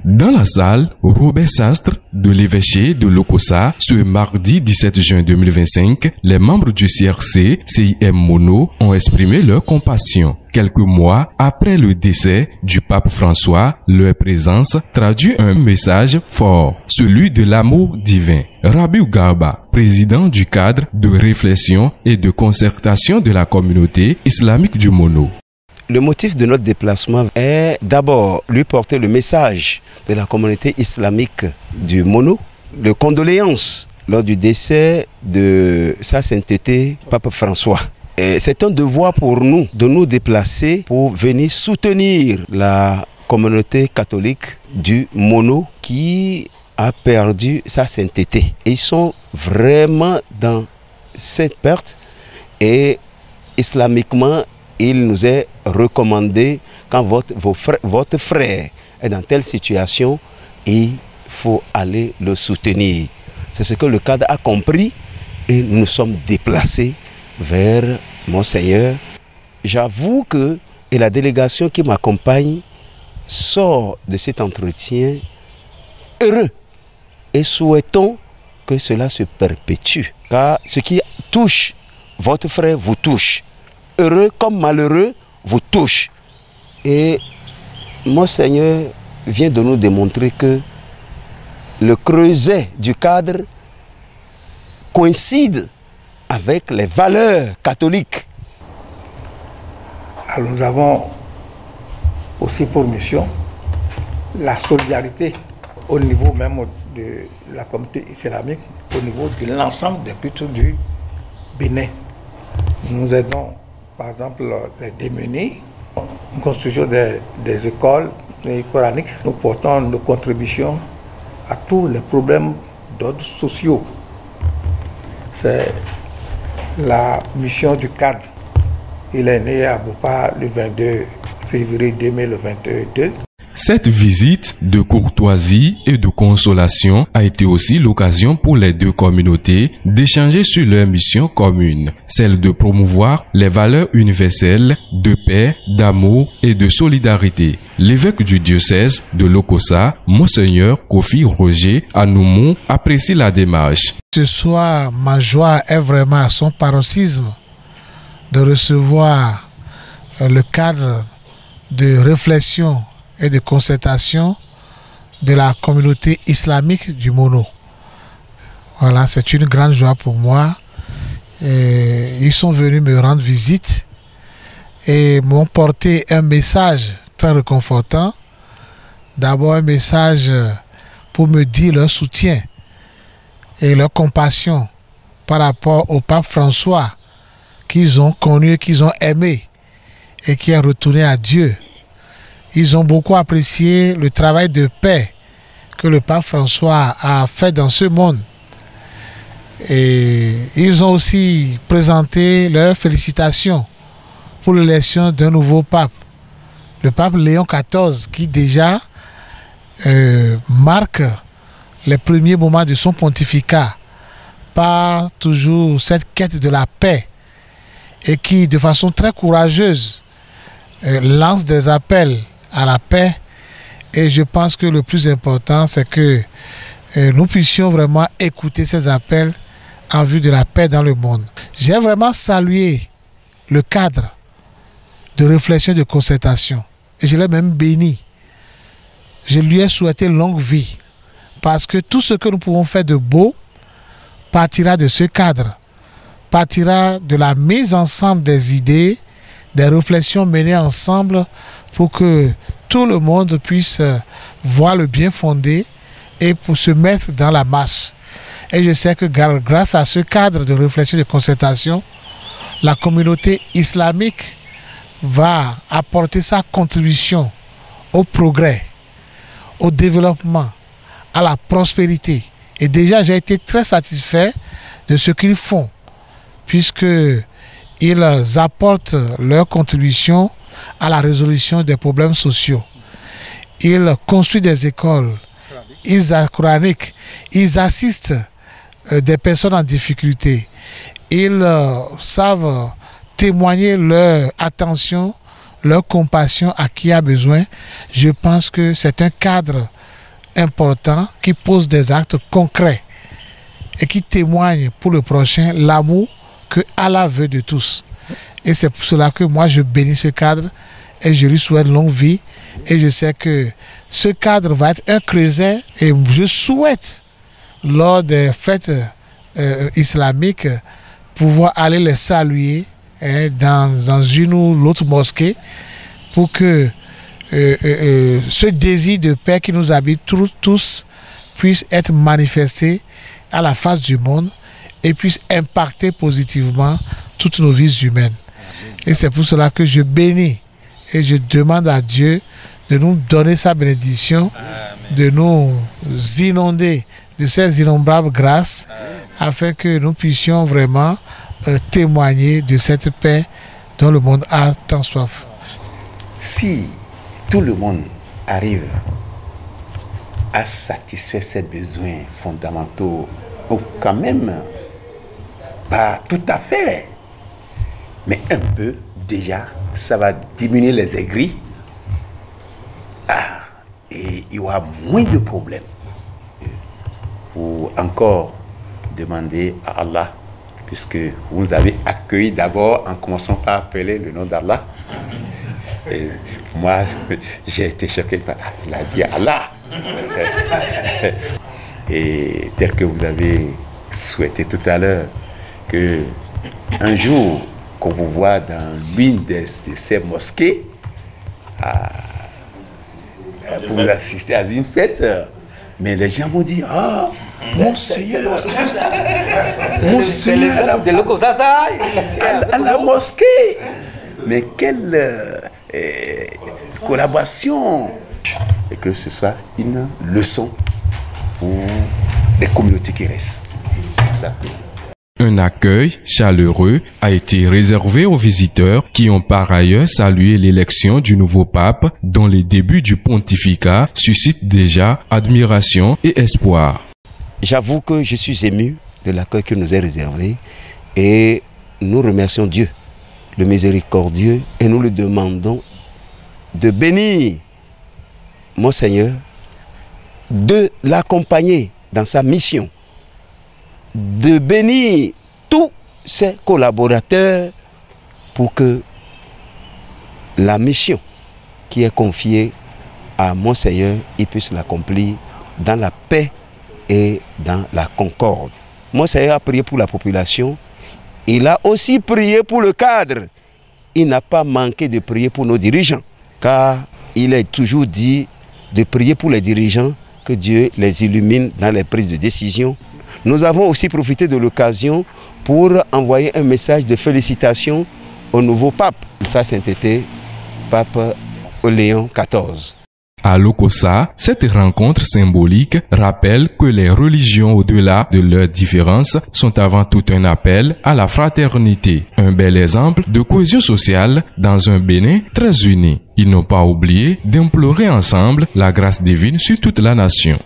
Dans la salle, Robert Sastre de l'évêché de Lokossa, ce mardi 17 juin 2025, les membres du CRC CIM Mono ont exprimé leur compassion. Quelques mois après le décès du pape François, leur présence traduit un message fort, celui de l'amour divin. Rabiou Garba, président du cadre de réflexion et de concertation de la communauté islamique du Mono. Le motif de notre déplacement est d'abord lui porter le message de la communauté islamique du Mono, de condoléances lors du décès de Sa Sainteté, Pape François. C'est un devoir pour nous de nous déplacer pour venir soutenir la communauté catholique du Mono qui a perdu Sa Sainteté. Ils sont vraiment dans cette perte et islamiquement, il nous est recommandé quand votre frère est dans telle situation, il faut aller le soutenir. C'est ce que le cadre a compris et nous nous sommes déplacés vers Monseigneur. J'avoue que la délégation qui m'accompagne sort de cet entretien heureux et souhaitons que cela se perpétue. Car ce qui touche votre frère vous touche. Heureux comme malheureux vous touche. Et Monseigneur vient de nous démontrer que le creuset du cadre coïncide avec les valeurs catholiques. Alors nous avons aussi pour mission la solidarité au niveau même de la communauté islamique, au niveau de l'ensemble des cultures du Bénin. Nous aidons par exemple les démunis, une construction des écoles coraniques. Nous portons nos contributions à tous les problèmes d'ordre sociaux. C'est la mission du cadre. Il est né à Bopa le 22 février 2022. Cette visite de courtoisie et de consolation a été aussi l'occasion pour les deux communautés d'échanger sur leur mission commune, celle de promouvoir les valeurs universelles de paix, d'amour et de solidarité. L'évêque du diocèse de Lokossa, Monseigneur Kofi Roger Anoumou, apprécie la démarche. Ce soir, ma joie est vraiment à son paroxysme de recevoir le cadre de réflexion et de concertation de la communauté islamique du Mono. Voilà, c'est une grande joie pour moi. Et ils sont venus me rendre visite et m'ont porté un message très réconfortant. D'abord un message pour me dire leur soutien et leur compassion par rapport au pape François qu'ils ont connu, qu'ils ont aimé et qui est retourné à Dieu. Ils ont beaucoup apprécié le travail de paix que le pape François a fait dans ce monde. Et ils ont aussi présenté leurs félicitations pour l'élection d'un nouveau pape, le pape Léon XIV, qui déjà marque les premiers moments de son pontificat par toujours cette quête de la paix et qui, de façon très courageuse, lance des appels à la paix. Et je pense que le plus important, c'est que nous puissions vraiment écouter ces appels en vue de la paix dans le monde. J'ai vraiment salué le cadre de réflexion et de concertation. Et je l'ai même béni. Je lui ai souhaité longue vie. Parce que tout ce que nous pouvons faire de beau partira de ce cadre. Partira de la mise ensemble des idées, des réflexions menées ensemble pour que tout le monde puisse voir le bien fondé et pour se mettre dans la marche. Et je sais que grâce à ce cadre de réflexion et de concertation, la communauté islamique va apporter sa contribution au progrès, au développement, à la prospérité. Et déjà, j'ai été très satisfait de ce qu'ils font, puisqu'ils apportent leur contribution à la résolution des problèmes sociaux. Ils construisent des écoles coraniques, ils assistent des personnes en difficulté. Ils savent témoigner leur attention, leur compassion à qui a besoin. Je pense que c'est un cadre importants qui posent des actes concrets et qui témoignent pour le prochain l'amour que Allah veut de tous. Et c'est pour cela que moi je bénis ce cadre et je lui souhaite longue vie. Et je sais que ce cadre va être un creuset et je souhaite lors des fêtes islamiques pouvoir aller les saluer dans une ou l'autre mosquée pour que ce désir de paix qui nous habite tous puisse être manifesté à la face du monde et puisse impacter positivement toutes nos vies humaines. Et c'est pour cela que je bénis et je demande à Dieu de nous donner sa bénédiction, de nous inonder de ces innombrables grâces afin que nous puissions vraiment témoigner de cette paix dont le monde a tant soif. Si tout le monde arrive à satisfaire ses besoins fondamentaux, ou quand même, pas tout à fait, mais un peu déjà, ça va diminuer les aigris. Et il y aura moins de problèmes. Ou encore demander à Allah, puisque vous nous avez accueillis d'abord en commençant par appeler le nom d'Allah. Et moi, j'ai été choqué par il a dit Allah. Et tel que vous avez souhaité tout à l'heure, que un jour qu'on vous voit dans l'une de ces mosquées, pour vous assister à une fête, mais les gens m'ont dit ah, Monseigneur, à la mosquée, mais quelle collaboration, et que ce soit une leçon pour les communautés qui restent. C'est ça que... Un accueil chaleureux a été réservé aux visiteurs qui ont par ailleurs salué l'élection du nouveau pape dont les débuts du pontificat suscitent déjà admiration et espoir. J'avoue que je suis ému de l'accueil qui nous est réservé et nous remercions Dieu, le miséricordieux, et nous le demandons de bénir Monseigneur, de l'accompagner dans sa mission, de bénir tous ses collaborateurs pour que la mission qui est confiée à Monseigneur, il puisse l'accomplir dans la paix et dans la concorde. Monseigneur a prié pour la population, il a aussi prié pour le cadre. Il n'a pas manqué de prier pour nos dirigeants, car il est toujours dit de prier pour les dirigeants, que Dieu les illumine dans les prises de décision. Nous avons aussi profité de l'occasion pour envoyer un message de félicitations au nouveau pape, sa sainteté, pape Léon XIV. À Lokossa, cette rencontre symbolique rappelle que les religions au-delà de leurs différences sont avant tout un appel à la fraternité, un bel exemple de cohésion sociale dans un Bénin très uni. Ils n'ont pas oublié d'implorer ensemble la grâce divine sur toute la nation.